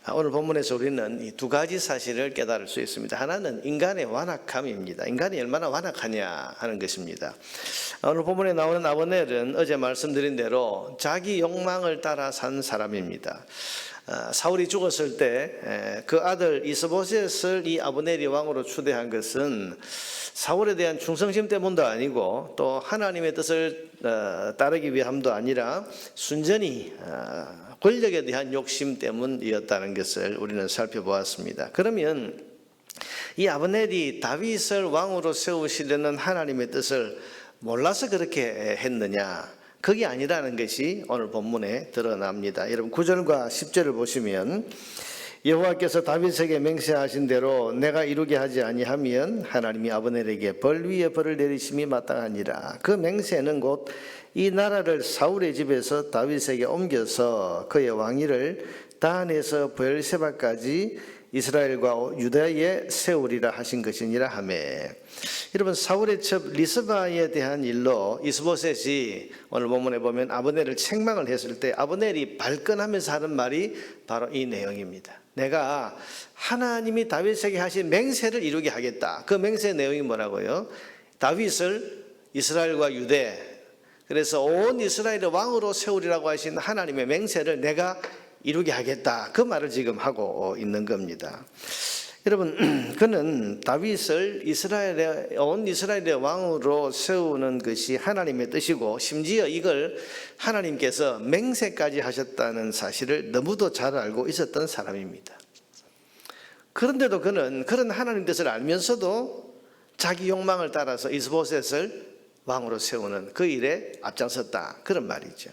오늘 본문에서 우리는 이 두 가지 사실을 깨달을 수 있습니다. 하나는 인간의 완악함입니다. 인간이 얼마나 완악하냐 하는 것입니다. 오늘 본문에 나오는 아브넬은 어제 말씀드린 대로 자기 욕망을 따라 산 사람입니다. 사울이 죽었을 때 그 아들 이스보셋을 이 아브넬이 왕으로 추대한 것은 사울에 대한 충성심 때문도 아니고 또 하나님의 뜻을 따르기 위함도 아니라 순전히 권력에 대한 욕심 때문이었다는 것을 우리는 살펴보았습니다. 그러면 이 아브넬이 다윗을 왕으로 세우시려는 하나님의 뜻을 몰라서 그렇게 했느냐? 그게 아니라는 것이 오늘 본문에 드러납니다. 여러분 9절과 10절을 보시면 여호와께서 다윗에게 맹세하신 대로 내가 이루게 하지 아니하면 하나님이 아브넬에게 벌 위에 벌을 내리심이 마땅하니라. 그 맹세는 곧 이 나라를 사울의 집에서 다윗에게 옮겨서 그의 왕위를 단에서 브엘세바까지 이스라엘과 유다에 세우리라 하신 것이니라 하매. 여러분 사울의 첩 리스바에 대한 일로 이스보셋이 오늘 본문에 보면 아브넬을 책망을 했을 때 아브넬이 발끈하면서 하는 말이 바로 이 내용입니다. 내가 하나님이 다윗에게 하신 맹세를 이루게 하겠다. 그 맹세의 내용이 뭐라고요? 다윗을 이스라엘과 유대, 그래서 온 이스라엘의 왕으로 세우리라고 하신 하나님의 맹세를 내가 이루게 하겠다. 그 말을 지금 하고 있는 겁니다. 여러분, 그는 다윗을 온 이스라엘의 왕으로 세우는 것이 하나님의 뜻이고 심지어 이걸 하나님께서 맹세까지 하셨다는 사실을 너무도 잘 알고 있었던 사람입니다. 그런데도 그는 그런 하나님 뜻을 알면서도 자기 욕망을 따라서 이스보셋을 왕으로 세우는 그 일에 앞장섰다. 그런 말이죠.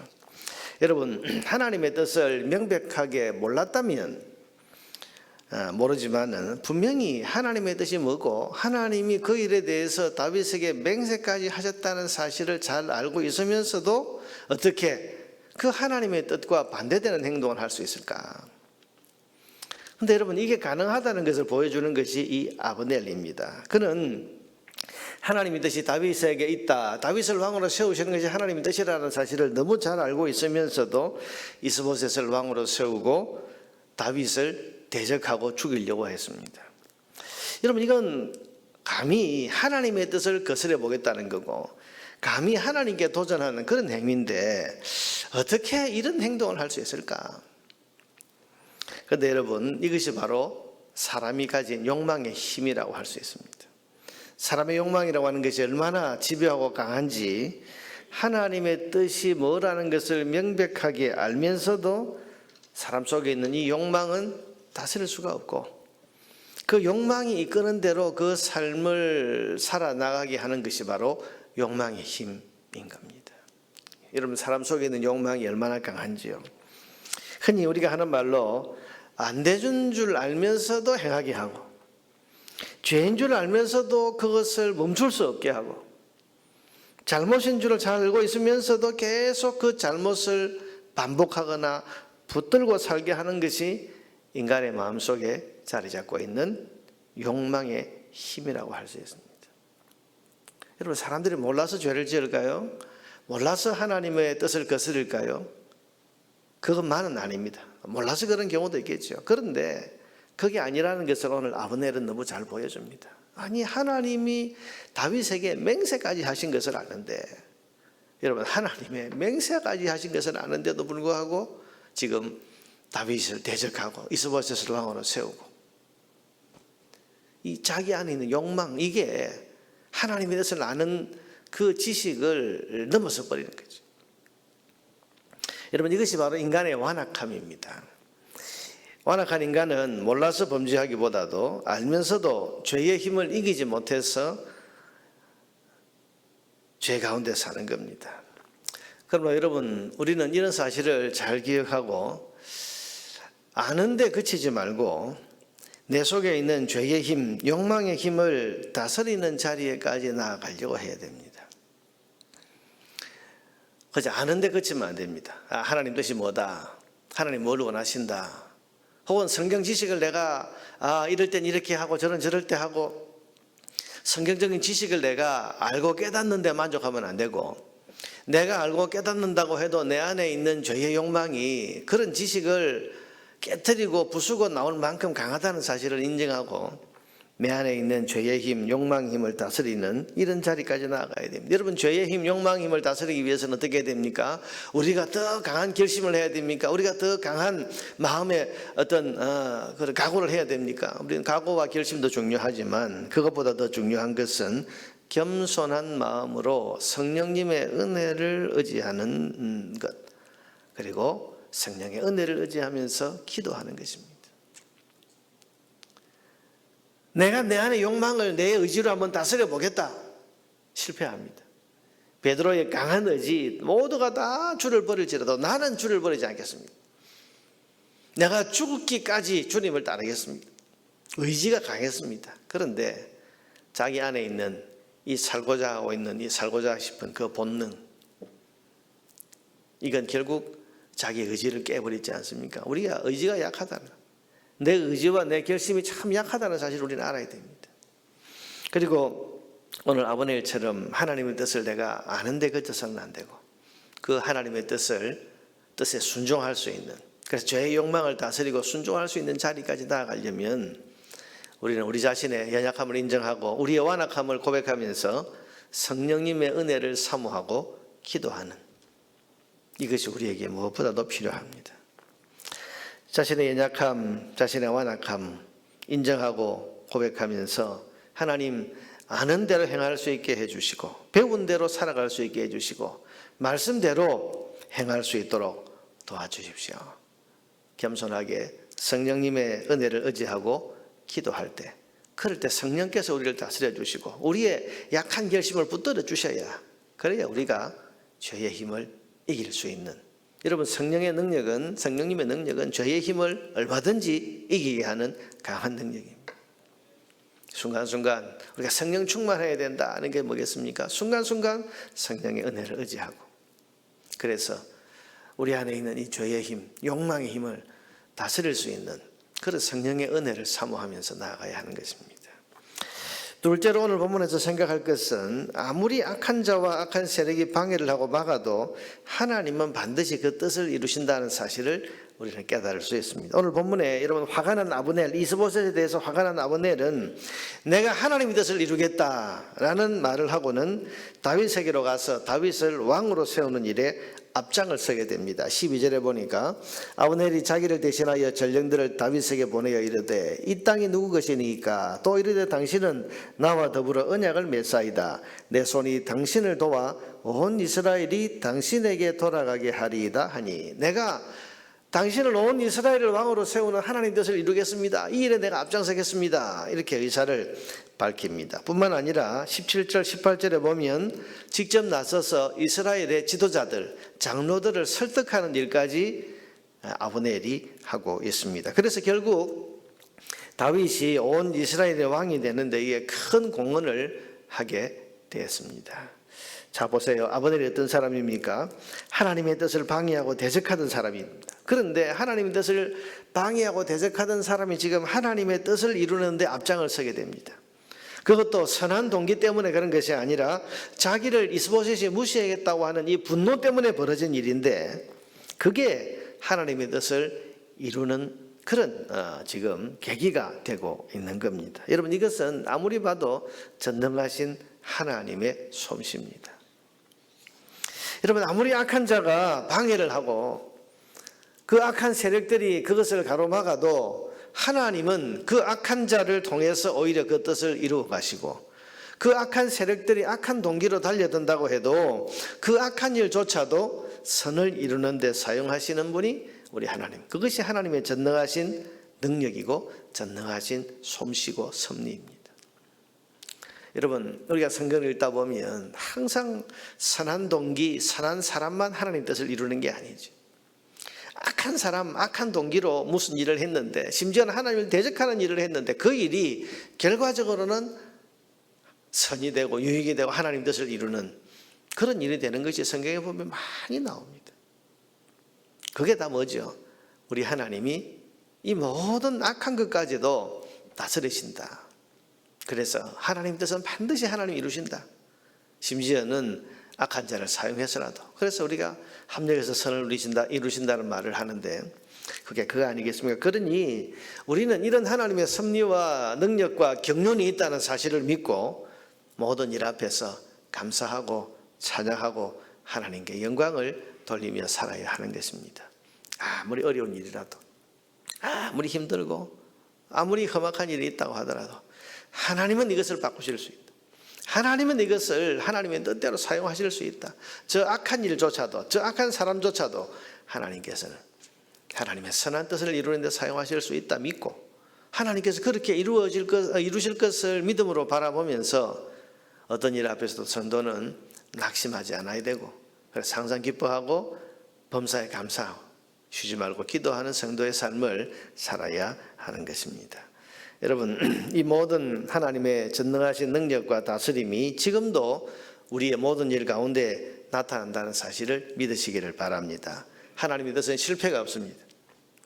여러분, 하나님의 뜻을 명백하게 몰랐다면 모르지만은 분명히 하나님의 뜻이 뭐고 하나님이 그 일에 대해서 다윗에게 맹세까지 하셨다는 사실을 잘 알고 있으면서도 어떻게 그 하나님의 뜻과 반대되는 행동을 할 수 있을까? 그런데 여러분 이게 가능하다는 것을 보여주는 것이 이 아브넬입니다. 그는 하나님의 뜻이 다윗에게 있다. 다윗을 왕으로 세우시는 것이 하나님의 뜻이라는 사실을 너무 잘 알고 있으면서도 이스보셋을 왕으로 세우고 다윗을 대적하고 죽이려고 했습니다. 여러분 이건 감히 하나님의 뜻을 거스려 보겠다는 거고 감히 하나님께 도전하는 그런 행위인데 어떻게 이런 행동을 할 수 있을까? 그런데 여러분 이것이 바로 사람이 가진 욕망의 힘이라고 할 수 있습니다. 사람의 욕망이라고 하는 것이 얼마나 집요하고 강한지 하나님의 뜻이 뭐라는 것을 명백하게 알면서도 사람 속에 있는 이 욕망은 다스릴 수가 없고 그 욕망이 이끄는 대로 그 삶을 살아나가게 하는 것이 바로 욕망의 힘인 겁니다. 여러분 사람 속에 있는 욕망이 얼마나 강한지요. 흔히 우리가 하는 말로 안 되는 줄 알면서도 행하게 하고 죄인 줄 알면서도 그것을 멈출 수 없게 하고 잘못인 줄을 잘 알고 있으면서도 계속 그 잘못을 반복하거나 붙들고 살게 하는 것이 인간의 마음속에 자리 잡고 있는 욕망의 힘이라고 할 수 있습니다. 여러분 사람들이 몰라서 죄를 지을까요? 몰라서 하나님의 뜻을 거스릴까요? 그것만은 아닙니다. 몰라서 그런 경우도 있겠죠. 그런데 그게 아니라는 것을 오늘 아브넬은 너무 잘 보여줍니다. 아니 하나님이 다윗에게 맹세까지 하신 것을 아는데 여러분 하나님의 맹세까지 하신 것을 아는데도 불구하고 지금 다윗을 대적하고 이스보셋을 왕으로 세우고 이 자기 안에 있는 욕망 이게 하나님의 뜻을 아는 그 지식을 넘어서 버리는 거죠. 여러분 이것이 바로 인간의 완악함입니다. 완악한 인간은 몰라서 범죄하기보다도 알면서도 죄의 힘을 이기지 못해서 죄 가운데 사는 겁니다. 그러나 여러분 우리는 이런 사실을 잘 기억하고 아는데 그치지 말고 내 속에 있는 죄의 힘, 욕망의 힘을 다스리는 자리에까지 나아가려고 해야 됩니다. 그저 아는데 그치면 안 됩니다. 하나님 뜻이 뭐다. 하나님 뭘 원하신다. 혹은 성경 지식을 내가 이럴 땐 이렇게 하고 저럴 때 하고 성경적인 지식을 내가 알고 깨닫는데 만족하면 안 되고 내가 알고 깨닫는다고 해도 내 안에 있는 죄의 욕망이 그런 지식을 깨트리고 부수고 나올 만큼 강하다는 사실을 인정하고 내 안에 있는 죄의 힘, 욕망의 힘을 다스리는 이런 자리까지 나아가야 됩니다. 여러분, 죄의 힘, 욕망의 힘을 다스리기 위해서는 어떻게 해야 됩니까? 우리가 더 강한 결심을 해야 됩니까? 우리가 더 강한 마음의 어떤 그런 각오를 해야 됩니까? 우리는 각오와 결심도 중요하지만 그것보다 더 중요한 것은 겸손한 마음으로 성령님의 은혜를 의지하는 것, 그리고 성령의 은혜를 의지하면서 기도하는 것입니다. 내가 내 안의 욕망을 내 의지로 한번 다스려 보겠다. 실패합니다. 베드로의 강한 의지, 모두가 다 주를 버릴지라도 나는 주를 버리지 않겠습니다. 내가 죽기까지 주님을 따르겠습니다. 의지가 강했습니다. 그런데 자기 안에 있는 이 살고자 하고 있는 이 살고자 싶은 그 본능, 이건 결국 자기 의지를 깨버리지 않습니까? 우리가 의지가 약하다는, 내 의지와 내 결심이 참 약하다는 사실을 우리는 알아야 됩니다. 그리고 오늘 아브넬처럼 하나님의 뜻을 내가 아는데 그쳐서는 안 되고 그 하나님의 뜻에 순종할 수 있는, 그래서 죄의 욕망을 다스리고 순종할 수 있는 자리까지 나아가려면 우리는 우리 자신의 연약함을 인정하고 우리의 완악함을 고백하면서 성령님의 은혜를 사모하고 기도하는, 이것이 우리에게 무엇보다도 필요합니다. 자신의 연약함, 자신의 완악함 인정하고 고백하면서 하나님 아는 대로 행할 수 있게 해주시고 배운 대로 살아갈 수 있게 해주시고 말씀대로 행할 수 있도록 도와주십시오. 겸손하게 성령님의 은혜를 의지하고 기도할 때, 그럴 때 성령께서 우리를 다스려 주시고 우리의 약한 결심을 붙들어 주셔야, 그래야 우리가 죄의 힘을 이길 수 있는, 여러분 성령님의 능력은 죄의 힘을 얼마든지 이기게 하는 강한 능력입니다. 순간순간 우리가 성령 충만해야 된다는 게 뭐겠습니까? 순간순간 성령의 은혜를 의지하고, 그래서 우리 안에 있는 이 죄의 힘, 욕망의 힘을 다스릴 수 있는 그런 성령의 은혜를 사모하면서 나아가야 하는 것입니다. 둘째로 오늘 본문에서 생각할 것은 아무리 악한 자와 악한 세력이 방해를 하고 막아도 하나님은 반드시 그 뜻을 이루신다는 사실을 우리는 깨달을 수 있습니다. 오늘 본문에 여러분 화가 난 아브넬, 이스보셋에 대해서 화가 난 아브넬은 내가 하나님의 뜻을 이루겠다라는 말을 하고는 다윗에게로 가서 다윗을 왕으로 세우는 일에 앞장을 서게 됩니다. 12절에 보니까 아브넬이 자기를 대신하여 전령들을 다윗에게 보내어 이르되 이 땅이 누구 것이니까? 또 이르되 당신은 나와 더불어 언약을 맺사이다. 내 손이 당신을 도와 온 이스라엘이 당신에게 돌아가게 하리이다 하니, 내가 당신을 온 이스라엘을 왕으로 세우는 하나님 뜻을 이루겠습니다. 이 일에 내가 앞장서겠습니다. 이렇게 의사를 밝힙니다. 뿐만 아니라 17절 18절에 보면 직접 나서서 이스라엘의 지도자들, 장로들을 설득하는 일까지 아브넬이 하고 있습니다. 그래서 결국 다윗이 온 이스라엘의 왕이 되는데 이게 큰 공헌을 하게 되었습니다. 자 보세요. 아브넬이 어떤 사람입니까? 하나님의 뜻을 방해하고 대적하던 사람입니다. 그런데 하나님의 뜻을 방해하고 대적하던 사람이 지금 하나님의 뜻을 이루는데 앞장을 서게 됩니다. 그것도 선한 동기 때문에 그런 것이 아니라 자기를 이스보셋이 무시하겠다고 하는 이 분노 때문에 벌어진 일인데, 그게 하나님의 뜻을 이루는 그런 지금 계기가 되고 있는 겁니다. 여러분, 이것은 아무리 봐도 전능하신 하나님의 솜씨입니다. 여러분, 아무리 악한 자가 방해를 하고 그 악한 세력들이 그것을 가로막아도 하나님은 그 악한 자를 통해서 오히려 그 뜻을 이루어 가시고, 그 악한 세력들이 악한 동기로 달려든다고 해도 그 악한 일조차도 선을 이루는 데 사용하시는 분이 우리 하나님, 그것이 하나님의 전능하신 능력이고 전능하신 솜씨고 섭리입니다. 여러분, 우리가 성경을 읽다 보면 항상 선한 동기, 선한 사람만 하나님 뜻을 이루는 게 아니죠. 악한 사람, 악한 동기로 무슨 일을 했는데, 심지어는 하나님을 대적하는 일을 했는데 그 일이 결과적으로는 선이 되고 유익이 되고 하나님 뜻을 이루는 그런 일이 되는 것이 성경에 보면 많이 나옵니다. 그게 다 뭐죠? 우리 하나님이 이 모든 악한 것까지도 다스리신다. 그래서 하나님 뜻은 반드시 하나님이 이루신다. 심지어는 악한 자를 사용해서라도. 그래서 우리가 합력해서 선을 이루신다는 말을 하는데, 그게 그거 아니겠습니까? 그러니 우리는 이런 하나님의 섭리와 능력과 경륜이 있다는 사실을 믿고 모든 일 앞에서 감사하고 찬양하고 하나님께 영광을 돌리며 살아야 하는 것입니다. 아무리 어려운 일이라도, 아무리 힘들고 아무리 험악한 일이 있다고 하더라도 하나님은 이것을 바꾸실 수 있다. 하나님은 이것을 하나님의 뜻대로 사용하실 수 있다. 저 악한 일조차도, 저 악한 사람조차도 하나님께서는 하나님의 선한 뜻을 이루는 데 사용하실 수 있다 믿고, 하나님께서 그렇게 이루실 것을 믿음으로 바라보면서 어떤 일 앞에서도 성도는 낙심하지 않아야 되고, 그래서 항상 기뻐하고 범사에 감사하고 쉬지 말고 기도하는 성도의 삶을 살아야 하는 것입니다. 여러분, 이 모든 하나님의 전능하신 능력과 다스림이 지금도 우리의 모든 일 가운데 나타난다는 사실을 믿으시기를 바랍니다. 하나님의 뜻은 실패가 없습니다.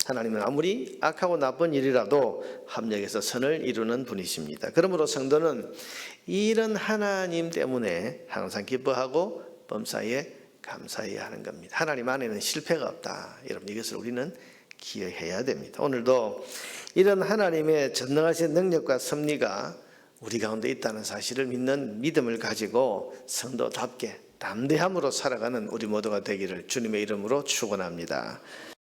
하나님은 아무리 악하고 나쁜 일이라도 합력해서 선을 이루는 분이십니다. 그러므로 성도는 이런 하나님 때문에 항상 기뻐하고 범사에 감사해야 하는 겁니다. 하나님 안에는 실패가 없다. 여러분, 이것을 우리는 기억해야 됩니다. 오늘도 이런 하나님의 전능하신 능력과 섭리가 우리 가운데 있다는 사실을 믿는 믿음을 가지고 성도답게 담대함으로 살아가는 우리 모두가 되기를 주님의 이름으로 축원합니다.